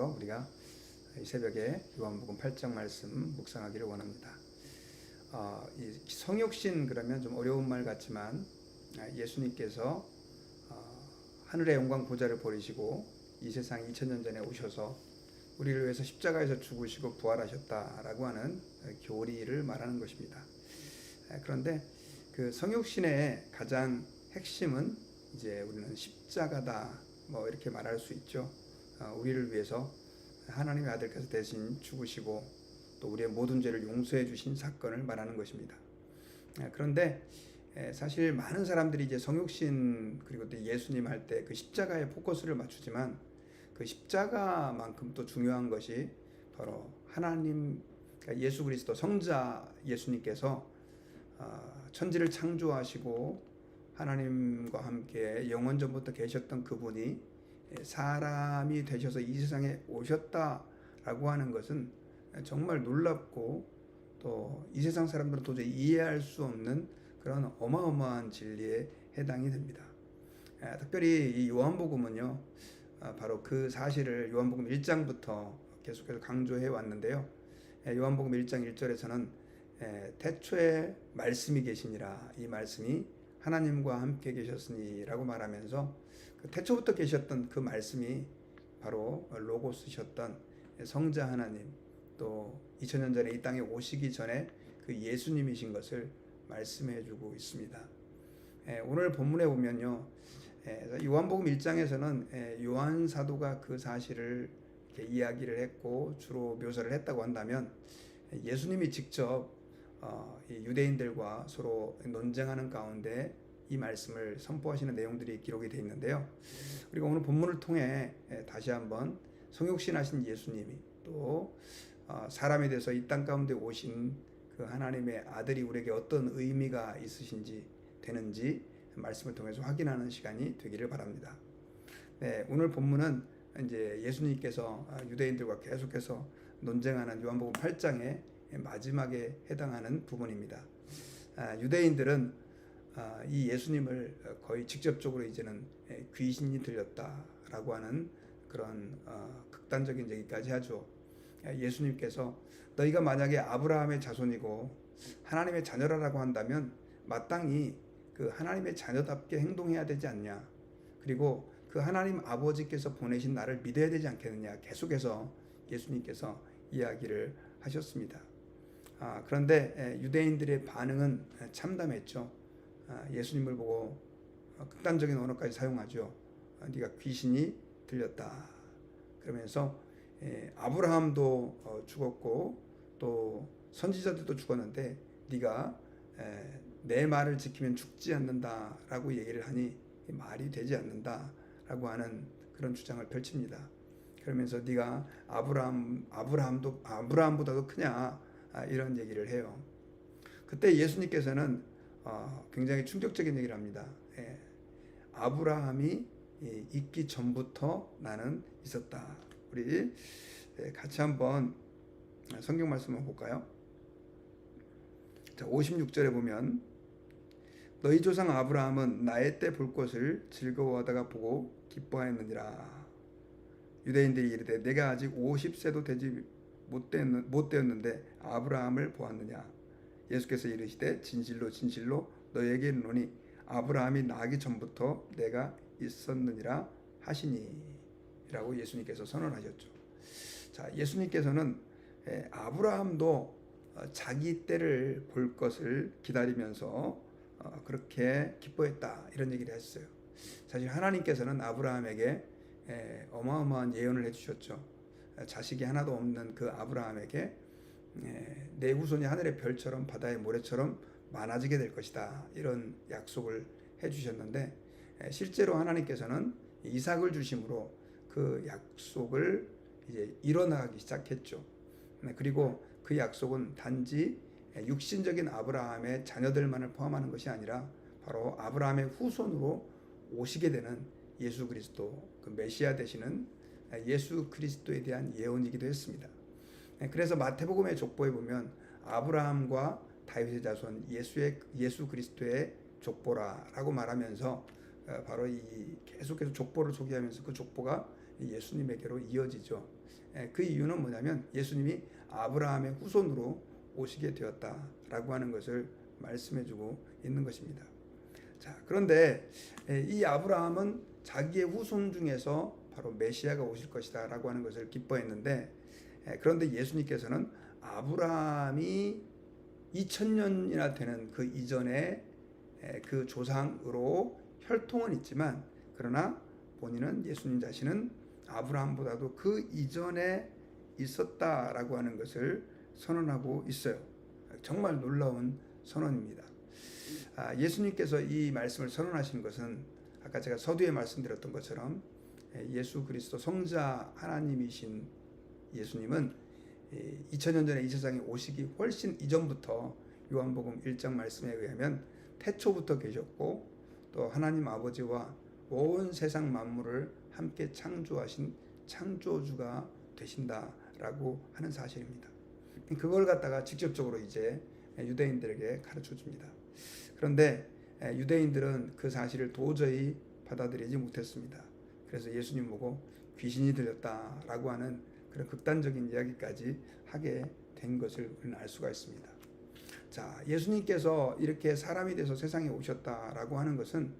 마음으로 우리가 이 새벽에 요한복음 8장 말씀 묵상하기를 원합니다. 이 성육신 그러면 좀 어려운 말 같지만 예수님께서 하늘의 영광 보좌를 버리시고 이 세상 2000년 전에 오셔서 우리를 위해서 십자가에서 죽으시고 부활하셨다라고 하는 교리를 말하는 것입니다. 그런데 그 성육신의 가장 핵심은 이제 우리는 십자가다 뭐 이렇게 말할 수 있죠. 우리를 위해서 하나님의 아들께서 대신 죽으시고 또 우리의 모든 죄를 용서해 주신 사건을 말하는 것입니다. 그런데 사실 많은 사람들이 이제 성육신 그리고 또 예수님 할 때 그 십자가에 포커스를 맞추지만 그 십자가만큼 또 중요한 것이 바로 하나님, 그러니까 예수 그리스도 성자 예수님께서 천지를 창조하시고 하나님과 함께 영원 전부터 계셨던 그분이 사람이 되셔서 이 세상에 오셨다라고 하는 것은 정말 놀랍고 또 이 세상 사람들은 도저히 이해할 수 없는 그런 어마어마한 진리에 해당이 됩니다. 특별히 이 요한복음은요, 바로 그 사실을 요한복음 1장부터 계속해서 강조해 왔는데요. 요한복음 1장 1절에서는 태초에 말씀이 계시니라, 이 말씀이 하나님과 함께 계셨으니라고 말하면서 그 태초부터 계셨던 그 말씀이 바로 로고스셨던 성자 하나님, 또 2000년 전에 이 땅에 오시기 전에 그 예수님이신 것을 말씀해 주고 있습니다. 오늘 본문에 보면요, 요한복음 1장에서는 요한 사도가 그 사실을 이렇게 이야기를 했고 주로 묘사를 했다고 한다면, 예수님이 직접 유대인들과 서로 논쟁하는 가운데 이 말씀을 선포하시는 내용들이 기록이 되어 있는데요. 그리고 오늘 본문을 통해 다시 한번 성육신 하신 예수님이 또 사람이 돼서 이 땅 가운데 오신 그 하나님의 아들이 우리에게 어떤 의미가 있으신지 되는지 말씀을 통해서 확인하는 시간이 되기를 바랍니다. 오늘 본문은 이제 예수님께서 유대인들과 계속해서 논쟁하는 요한복음 8장의 마지막에 해당하는 부분입니다. 유대인들은 이 예수님을 거의 직접적으로 이제는 귀신이 들렸다라고 하는 그런 극단적인 얘기까지 하죠. 예수님께서 너희가 만약에 아브라함의 자손이고 하나님의 자녀라고 한다면 마땅히 그 하나님의 자녀답게 행동해야 되지 않냐, 그리고 그 하나님 아버지께서 보내신 나를 믿어야 되지 않겠느냐, 계속해서 예수님께서 이야기를 하셨습니다. 그런데 유대인들의 반응은 참담했죠. 예수님을 보고 극단적인 언어까지 사용하죠. 네가 귀신이 들렸다 그러면서 아브라함도 죽었고 또 선지자들도 죽었는데 네가 내 말을 지키면 죽지 않는다라고 얘기를 하니 말이 되지 않는다라고 하는 그런 주장을 펼칩니다. 그러면서 네가 아브라함보다도 크냐, 이런 얘기를 해요. 그때 예수님께서는 굉장히 충격적인 얘기를 합니다. 아브라함이 있기 전부터 나는 있었다. 우리 같이 한번 성경 말씀을 볼까요? 자, 56절에 보면 너희 조상 아브라함은 나의 때 볼 것을 즐거워하다가 보고 기뻐하였느니라. 유대인들이 이르되 내가 아직 50세도 되지 못 되었는데 아브라함을 보았느냐. 예수께서 이르시되 진실로 진실로 너에게 이르노니 아브라함이 나기 전부터 내가 있었느니라 하시니 라고 예수님께서 선언하셨죠. 자, 예수님께서는 아브라함도 자기 때를 볼 것을 기다리면서 그렇게 기뻐했다, 이런 얘기를 했어요. 사실 하나님께서는 아브라함에게 어마어마한 예언을 해주셨죠. 자식이 하나도 없는 그 아브라함에게 내 후손이 하늘의 별처럼 바다의 모래처럼 많아지게 될 것이다, 이런 약속을 해주셨는데 실제로 하나님께서는 이삭을 주심으로 그 약속을 이제 일어나기 시작했죠. 그리고 그 약속은 단지 육신적인 아브라함의 자녀들만을 포함하는 것이 아니라 바로 아브라함의 후손으로 오시게 되는 예수 그리스도, 그 메시아 되시는 예수 그리스도에 대한 예언이기도 했습니다. 그래서 마태복음의 족보에 보면 아브라함과 다윗의 자손 예수 그리스도의 족보라라고 말하면서 바로 이 계속해서 족보를 소개하면서 그 족보가 예수님에게로 이어지죠. 그 이유는 뭐냐면 예수님이 아브라함의 후손으로 오시게 되었다라고 하는 것을 말씀해주고 있는 것입니다. 자, 그런데 이 아브라함은 자기의 후손 중에서 바로 메시아가 오실 것이다라고 하는 것을 기뻐했는데, 그런데 예수님께서는 아브라함이 2000년이나 되는 그 이전에 그 조상으로 혈통은 있지만, 그러나 본인은, 예수님 자신은 아브라함보다도 그 이전에 있었다라고 하는 것을 선언하고 있어요. 정말 놀라운 선언입니다. 예수님께서 이 말씀을 선언하신 것은 아까 제가 서두에 말씀드렸던 것처럼 예수 그리스도 성자 하나님이신 예수님은 2000년 전에 이 세상에 오시기 훨씬 이전부터 요한복음 1장 말씀에 의하면 태초부터 계셨고, 또 하나님 아버지와 온 세상 만물을 함께 창조하신 창조주가 되신다라고 하는 사실입니다. 그걸 갖다가 직접적으로 이제 유대인들에게 가르쳐 줍니다. 그런데 유대인들은 그 사실을 도저히 받아들이지 못했습니다. 그래서 예수님 보고 귀신이 들렸다라고 하는 그런 극단적인 이야기까지 하게 된 것을 우리는 알 수가 있습니다. 자, 예수님께서 이렇게 사람이 돼서 세상에 오셨다라고 하는 것은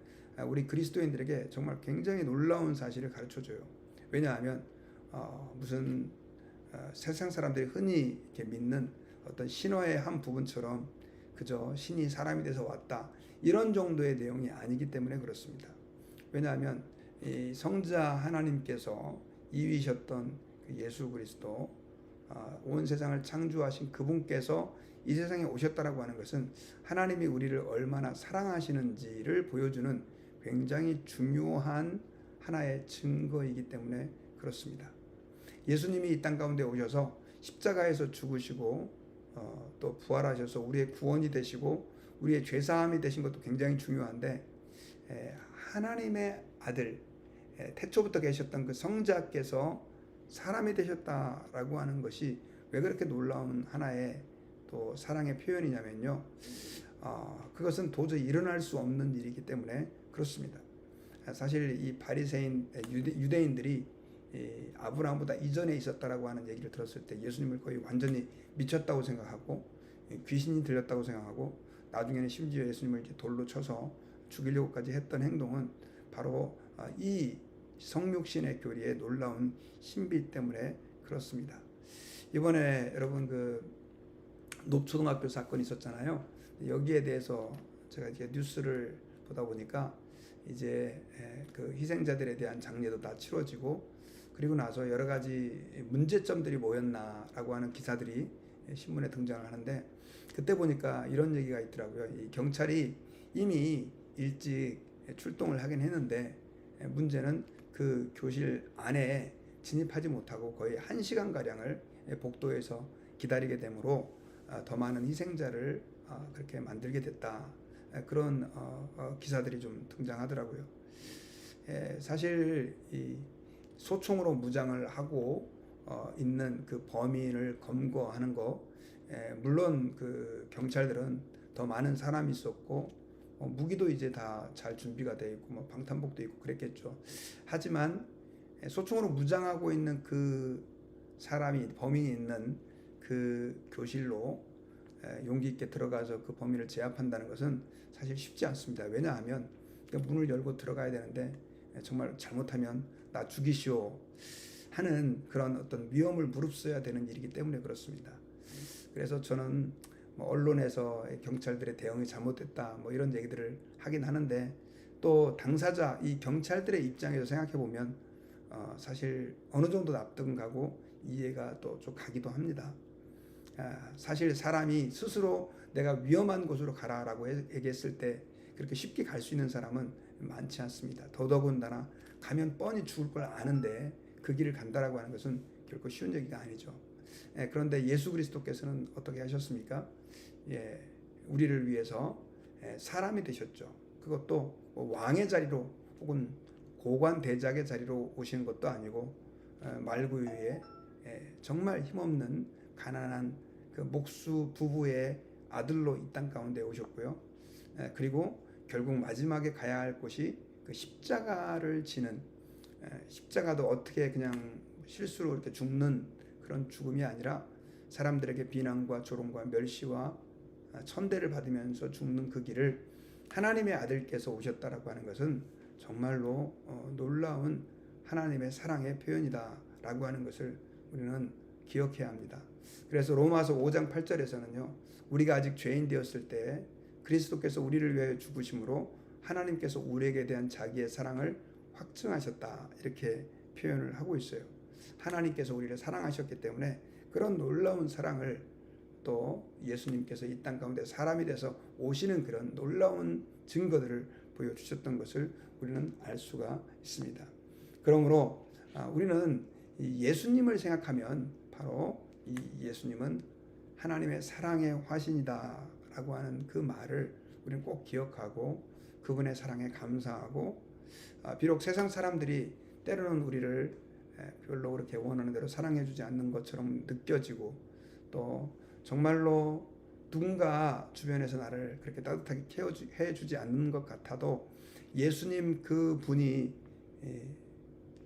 우리 그리스도인들에게 정말 굉장히 놀라운 사실을 가르쳐줘요. 왜냐하면 무슨 세상 사람들이 흔히 이렇게 믿는 어떤 신화의 한 부분처럼 그저 신이 사람이 돼서 왔다, 이런 정도의 내용이 아니기 때문에 그렇습니다. 왜냐하면 이 성자 하나님께서 이위셨던 그 예수 그리스도, 온 세상을 창조하신 그분께서 이 세상에 오셨다라고 하는 것은 하나님이 우리를 얼마나 사랑하시는지를 보여주는 굉장히 중요한 하나의 증거이기 때문에 그렇습니다. 예수님이 이 땅 가운데 오셔서 십자가에서 죽으시고 또 부활하셔서 우리의 구원이 되시고 우리의 죄사함이 되신 것도 굉장히 중요한데, 하나님의 아들, 태초부터 계셨던 그 성자께서 사람이 되셨다라고 하는 것이 왜 그렇게 놀라운 하나의 또 사랑의 표현이냐면요, 그것은 도저히 일어날 수 없는 일이기 때문에 그렇습니다. 사실 이 바리새인 유대인들이 아브라함보다 이전에 있었다라고 하는 얘기를 들었을 때 예수님을 거의 완전히 미쳤다고 생각하고 귀신이 들렸다고 생각하고, 나중에는 심지어 예수님을 이제 돌로 쳐서 죽이려고까지 했던 행동은 바로 이 성육신의 교리의 놀라운 신비 때문에 그렇습니다. 이번에 여러분 그 높초등학교 사건이 있었잖아요. 여기에 대해서 제가 이제 뉴스를 보다 보니까 이제 그 희생자들에 대한 장례도 다 치러지고, 그리고 나서 여러 가지 문제점들이 뭐였나라고 하는 기사들이 신문에 등장을 하는데, 그때 보니까 이런 얘기가 있더라고요. 이 경찰이 이미 일찍 출동을 하긴 했는데 문제는 그 교실 안에 진입하지 못하고 거의 1시간가량을 복도에서 기다리게 되므로 더 많은 희생자를 그렇게 만들게 됐다, 그런 기사들이 좀 등장하더라고요. 사실 이 소총으로 무장을 하고 있는 그 범인을 검거하는 거, 물론 그 경찰들은 더 많은 사람이 있었고 무기도 이제 다 잘 준비가 되어 있고 뭐 방탄복도 있고 그랬겠죠. 하지만 소총으로 무장하고 있는 그 사람이, 범인이 있는 그 교실로 용기 있게 들어가서 그 범인을 제압한다는 것은 사실 쉽지 않습니다. 왜냐하면 그 문을 열고 들어가야 되는데 정말 잘못하면 나 죽이시오 하는 그런 어떤 위험을 무릅써야 되는 일이기 때문에 그렇습니다. 그래서 저는 뭐 언론에서 경찰들의 대응이 잘못됐다 뭐 이런 얘기들을 하긴 하는데, 또 당사자 이 경찰들의 입장에서 생각해 보면 사실 어느 정도 납득은 가고 이해가 또 좀 가기도 합니다. 사실 사람이 스스로 내가 위험한 곳으로 가라라고 얘기했을 때 그렇게 쉽게 갈 수 있는 사람은 많지 않습니다. 더더군다나 가면 뻔히 죽을 걸 아는데 그 길을 간다라고 하는 것은 결코 쉬운 얘기가 아니죠. 그런데 예수 그리스도께서는 어떻게 하셨습니까? 우리를 위해서 사람이 되셨죠. 그것도 왕의 자리로 혹은 고관 대작의 자리로 오시는 것도 아니고 말구유에 정말 힘없는 가난한 그 목수 부부의 아들로 이 땅 가운데 오셨고요. 그리고 결국 마지막에 가야 할 곳이 그 십자가를 지는 십자가도 어떻게 그냥 실수로 이렇게 죽는 그런 죽음이 아니라 사람들에게 비난과 조롱과 멸시와 천대를 받으면서 죽는 그 길을 하나님의 아들께서 오셨다라고 하는 것은 정말로 놀라운 하나님의 사랑의 표현이다라고 하는 것을 우리는 기억해야 합니다. 그래서 로마서 5장 8절에서는요. 우리가 아직 죄인 되었을 때 그리스도께서 우리를 위하여 죽으심으로 하나님께서 우리에게 대한 자기의 사랑을 확증하셨다 이렇게 표현을 하고 있어요. 하나님께서 우리를 사랑하셨기 때문에 그런 놀라운 사랑을 또 예수님께서 이 땅 가운데 사람이 돼서 오시는 그런 놀라운 증거들을 보여주셨던 것을 우리는 알 수가 있습니다. 그러므로 우리는 예수님을 생각하면 바로 이 예수님은 하나님의 사랑의 화신이다 라고 하는 그 말을 우리는 꼭 기억하고 그분의 사랑에 감사하고 비록 세상 사람들이 때로는 우리를 별로 그렇게 원하는 대로 사랑해 주지 않는 것처럼 느껴지고 또 정말로 누군가 주변에서 나를 그렇게 따뜻하게 케어해 주지 않는 것 같아도 예수님 그 분이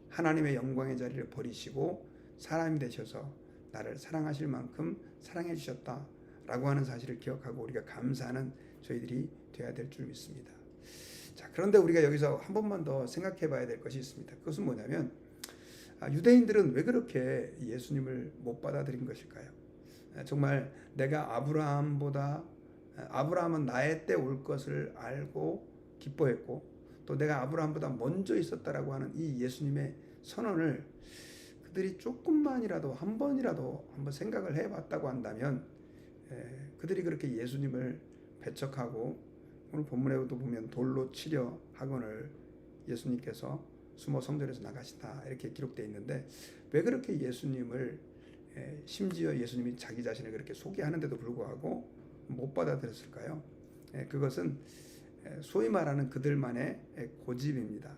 하나님의 영광의 자리를 버리시고 사람이 되셔서 나를 사랑하실 만큼 사랑해 주셨다라고 하는 사실을 기억하고 우리가 감사하는 저희들이 되어야 될 줄 믿습니다. 자, 그런데 우리가 여기서 한 번만 더 생각해 봐야 될 것이 있습니다. 그것은 뭐냐면 유대인들은 왜 그렇게 예수님을 못 받아들인 것일까요? 정말 내가 아브라함은 나의 때 올 것을 알고 기뻐했고 또 내가 아브라함보다 먼저 있었다라고 하는 이 예수님의 선언을 그들이 조금만이라도 한 번이라도 한번 생각을 해봤다고 한다면 그들이 그렇게 예수님을 배척하고 오늘 본문에도 보면 돌로 치려 학원을 예수님께서 숨어 성전에서 나가신다 이렇게 기록되어 있는데 왜 그렇게 예수님을 심지어 예수님이 자기 자신을 그렇게 소개하는데도 불구하고 못 받아들였을까요? 그것은 소위 말하는 그들만의 고집입니다.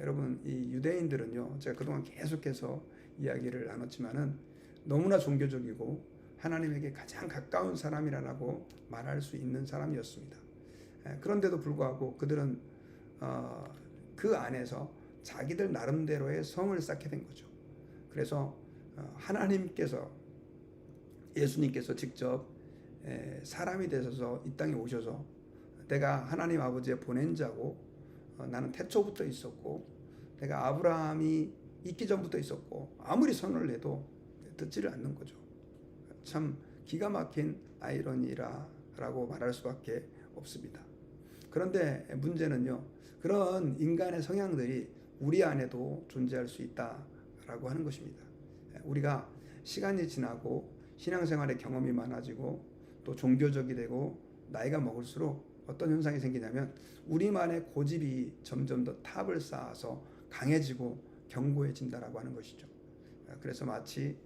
여러분 이 유대인들은요 제가 그동안 계속해서 이야기를 나눴지만은 너무나 종교적이고 하나님에게 가장 가까운 사람이라고 말할 수 있는 사람이었습니다. 그런데도 불구하고 그들은 그 안에서 자기들 나름대로의 성을 쌓게 된 거죠. 그래서 하나님께서 예수님께서 직접 사람이 되셔서 이 땅에 오셔서 내가 하나님 아버지의 보낸 자고 나는 태초부터 있었고 내가 아브라함이 있기 전부터 있었고 아무리 선을 해도 듣지를 않는 거죠. 참 기가 막힌 아이러니라고 말할 수밖에 없습니다. 그런데 문제는요. 그런 인간의 성향들이 우리 안에도 존재할 수 있다라고 하는 것입니다. 우리가 시간이 지나고 신앙생활의 경험이 많아지고 또 종교적이 되고 나이가 먹을수록 어떤 현상이 생기냐면 우리만의 고집이 점점 더 탑을 쌓아서 강해지고 견고해진다라고 하는 것이죠. 그래서 마치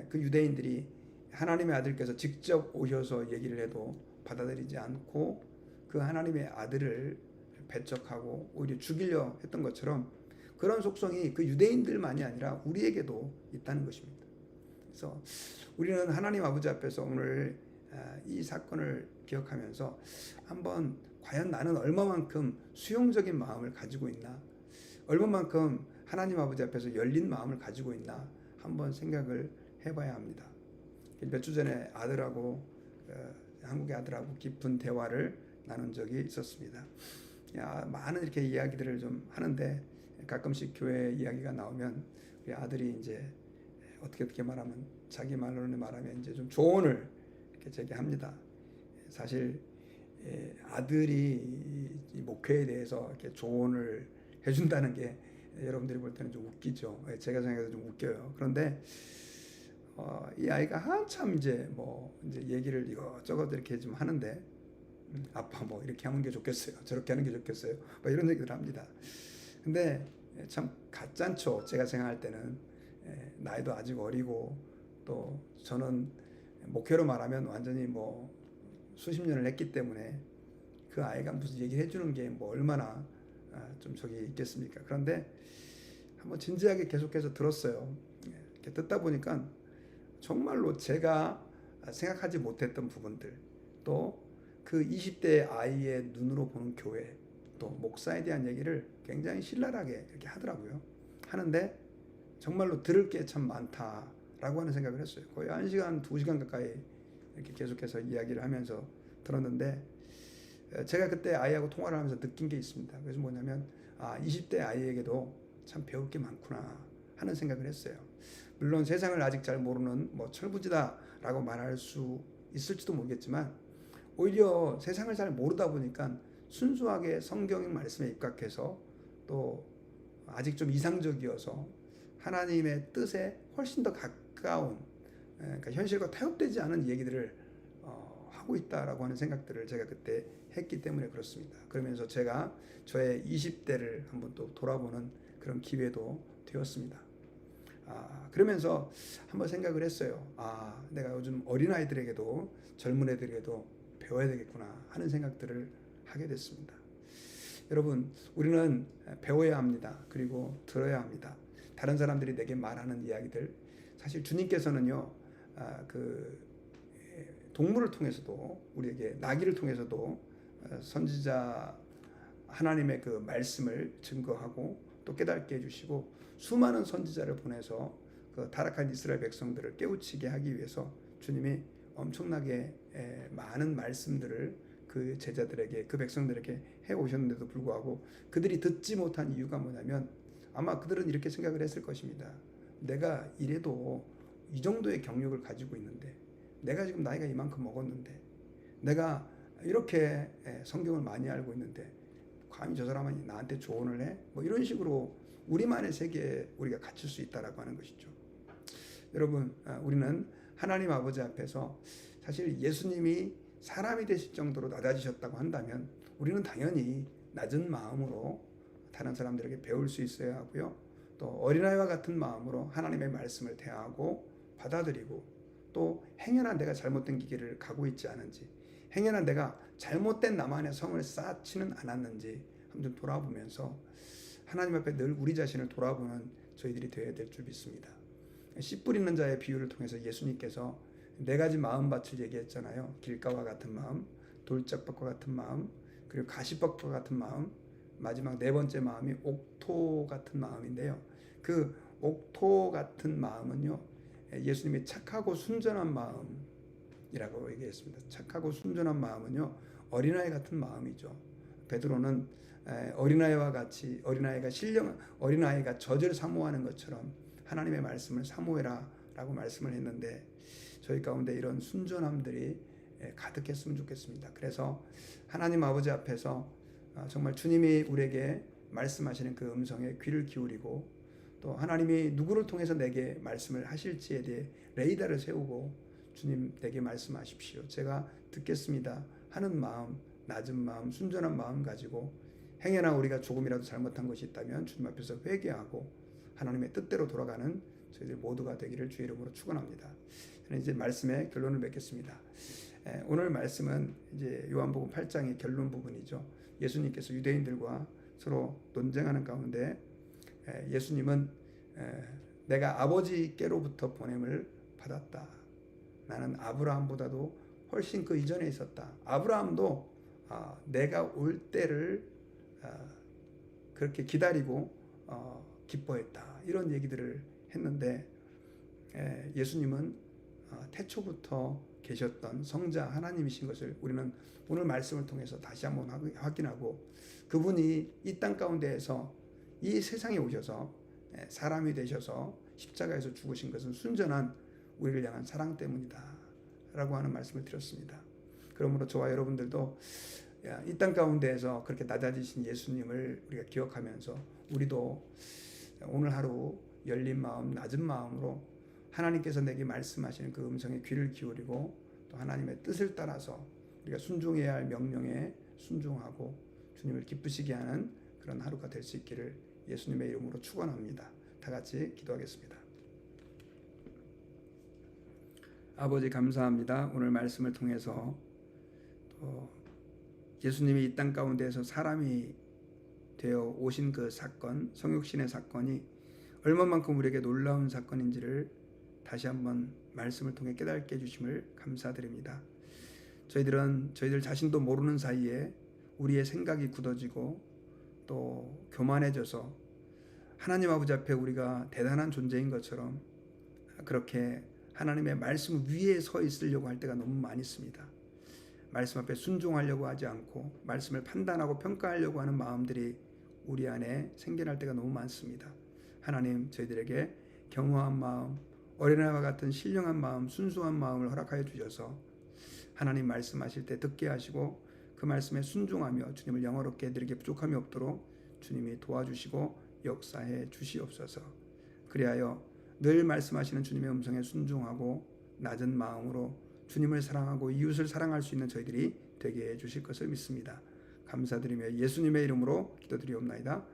그 유대인들이 하나님의 아들께서 직접 오셔서 얘기를 해도 받아들이지 않고 그 하나님의 아들을 배척하고 오히려 죽이려 했던 것처럼 그런 속성이 그 유대인들만이 아니라 우리에게도 있다는 것입니다. 그래서 우리는 하나님 아버지 앞에서 오늘 이 사건을 기억하면서 한번 과연 나는 얼마만큼 수용적인 마음을 가지고 있나, 얼마만큼 하나님 아버지 앞에서 열린 마음을 가지고 있나 한번 생각을 해봐야 합니다. 몇 주 전에 한국의 아들하고 깊은 대화를 나눈 적이 있었습니다. 많은 이렇게 이야기들을 좀 하는데 가끔씩 교회 이야기가 나오면 우리 아들이 이제 어떻게 말하면 자기 말로는 말하면 이제 좀 조언을 이렇게 제게 합니다. 사실 아들이 이 목회에 대해서 이렇게 조언을 해준다는 게 여러분들이 볼 때는 좀 웃기죠. 제가 생각해도 좀 웃겨요. 그런데 이 아이가 한참 이제 얘기를 이것저것 이렇게 좀 하는데 아빠 뭐 이렇게 하는 게 좋겠어요. 저렇게 하는 게 좋겠어요. 이런 얘기를 합니다. 근데 참 가짠죠. 제가 생각할 때는 나이도 아직 어리고 또 저는 목회로 말하면 완전히 수십 년을 했기 때문에 그 아이가 무슨 얘기를 해주는 게 얼마나 좀 저기 있겠습니까? 그런데 한번 진지하게 계속해서 들었어요. 이렇게 듣다 보니까 정말로 제가 생각하지 못했던 부분들 또 그 20대 아이의 눈으로 보는 교회 또 목사에 대한 얘기를 굉장히 신랄하게 이렇게 하더라고요. 하는데 정말로 들을 게 참 많다라고 하는 생각을 했어요. 거의 1시간, 2시간 가까이 이렇게 계속해서 이야기를 하면서 들었는데 제가 그때 아이하고 통화를 하면서 느낀 게 있습니다. 그래서 뭐냐면 20대 아이에게도 참 배울 게 많구나 하는 생각을 했어요. 물론 세상을 아직 잘 모르는 뭐 철부지다라고 말할 수 있을지도 모르겠지만 오히려 세상을 잘 모르다 보니까 순수하게 성경 말씀에 입각해서 또 아직 좀 이상적이어서 하나님의 뜻에 훨씬 더 가까운 그러니까 현실과 타협되지 않은 얘기들을 하고 있다라고 하는 생각들을 제가 그때 했기 때문에 그렇습니다. 그러면서 제가 저의 20대를 한번 또 돌아보는 그런 기회도 되었습니다. 그러면서 한번 생각을 했어요. 내가 요즘 어린아이들에게도 젊은 애들에게도 배워야 되겠구나 하는 생각들을 하게 됐습니다. 여러분, 우리는 배워야 합니다. 그리고 들어야 합니다. 다른 사람들이 내게 말하는 이야기들, 사실 주님께서는요, 동물을 통해서도 우리에게 나귀를 통해서도 선지자 하나님의 그 말씀을 증거하고 또 깨닫게 해주시고 수많은 선지자를 보내서 그 타락한 이스라엘 백성들을 깨우치게 하기 위해서 주님이 엄청나게 많은 말씀들을 그 제자들에게 그 백성들에게 해 오셨는데도 불구하고 그들이 듣지 못한 이유가 뭐냐면 아마 그들은 이렇게 생각을 했을 것입니다. 내가 이래도 이 정도의 경력을 가지고 있는데 내가 지금 나이가 이만큼 먹었는데 내가 이렇게 성경을 많이 알고 있는데 감히 저 사람은 나한테 조언을 해? 뭐 이런 식으로 우리만의 세계에 우리가 갇힐 수 있다라고 하는 것이죠. 여러분, 우리는 하나님 아버지 앞에서 사실 예수님이 사람이 되실 정도로 낮아지셨다고 한다면 우리는 당연히 낮은 마음으로 다른 사람들에게 배울 수 있어야 하고요. 또 어린아이와 같은 마음으로 하나님의 말씀을 대하고 받아들이고 또 행여나 내가 잘못된 길을 가고 있지 않은지 행여나 내가 잘못된 나만의 성을 쌓지는 않았는지 한번 돌아보면서 하나님 앞에 늘 우리 자신을 돌아보는 저희들이 되어야 될 줄 믿습니다. 씨 뿌리는 자의 비유를 통해서 예수님께서 네 가지 마음밭을 얘기했잖아요. 길가와 같은 마음, 돌짝밭과 같은 마음, 그리고 가시밭과 같은 마음, 마지막 네 번째 마음이 옥토 같은 마음인데요. 그 옥토 같은 마음은요, 예수님이 착하고 순전한 마음이라고 얘기했습니다. 착하고 순전한 마음은요, 어린아이 같은 마음이죠. 베드로는 어린아이와 같이 어린아이가 젖을 사모하는 것처럼 하나님의 말씀을 사모해라라고 말씀을 했는데 저희 가운데 이런 순전함들이 가득했으면 좋겠습니다. 그래서 하나님 아버지 앞에서 정말 주님이 우리에게 말씀하시는 그 음성에 귀를 기울이고 또 하나님이 누구를 통해서 내게 말씀을 하실지에 대해 레이더를 세우고 주님 내게 말씀하십시오. 제가 듣겠습니다 하는 마음, 낮은 마음, 순전한 마음 가지고 행여나 우리가 조금이라도 잘못한 것이 있다면 주님 앞에서 회개하고 하나님의 뜻대로 돌아가는 저희들 모두가 되기를 주의 이름으로 축원합니다. 저는 이제 말씀의 결론을 맺겠습니다. 오늘 말씀은 이제 요한복음 8장의 결론 부분이죠. 예수님께서 유대인들과 서로 논쟁하는 가운데 예수님은 내가 아버지께로부터 보냄을 받았다. 나는 아브라함보다도 훨씬 그 이전에 있었다. 아브라함도 내가 올 때를 그렇게 기다리고 기뻐했다. 이런 얘기들을 했는데 예수님은 태초부터 계셨던 성자 하나님이신 것을 우리는 오늘 말씀을 통해서 다시 한번 확인하고 그분이 이 땅 가운데에서 이 세상에 오셔서 사람이 되셔서 십자가에서 죽으신 것은 순전한 우리를 향한 사랑 때문이다 라고 하는 말씀을 드렸습니다. 그러므로 저와 여러분들도 이 땅 가운데에서 그렇게 낮아지신 예수님을 우리가 기억하면서 우리도 오늘 하루 열린 마음, 낮은 마음으로 하나님께서 내게 말씀하시는 그 음성에 귀를 기울이고 또 하나님의 뜻을 따라서 우리가 순종해야 할 명령에 순종하고 주님을 기쁘시게 하는 그런 하루가 될 수 있기를 예수님의 이름으로 축원합니다. 다 같이 기도하겠습니다. 아버지 감사합니다. 오늘 말씀을 통해서 또 예수님이 이 땅 가운데에서 사람이 되어 오신 그 사건, 성육신의 사건이 얼마만큼 우리에게 놀라운 사건인지를 다시 한번 말씀을 통해 깨닫게 해주심을 감사드립니다. 저희들 자신도 모르는 사이에 우리의 생각이 굳어지고 또 교만해져서 하나님 아버지 앞에 우리가 대단한 존재인 것처럼 그렇게 하나님의 말씀 위에 서 있으려고 할 때가 너무 많이 있습니다. 말씀 앞에 순종하려고 하지 않고 말씀을 판단하고 평가하려고 하는 마음들이 우리 안에 생겨날 때가 너무 많습니다. 하나님, 저희들에게 겸허한 마음, 어린아이와 같은 신령한 마음, 순수한 마음을 허락하여 주셔서 하나님 말씀하실 때 듣게 하시고 그 말씀에 순종하며 주님을 영화롭게 해드리게 부족함이 없도록 주님이 도와주시고 역사해 주시옵소서. 그리하여 늘 말씀하시는 주님의 음성에 순종하고 낮은 마음으로 주님을 사랑하고 이웃을 사랑할 수 있는 저희들이 되게 해 주실 것을 믿습니다. 감사드리며 예수님의 이름으로 기도드리옵나이다.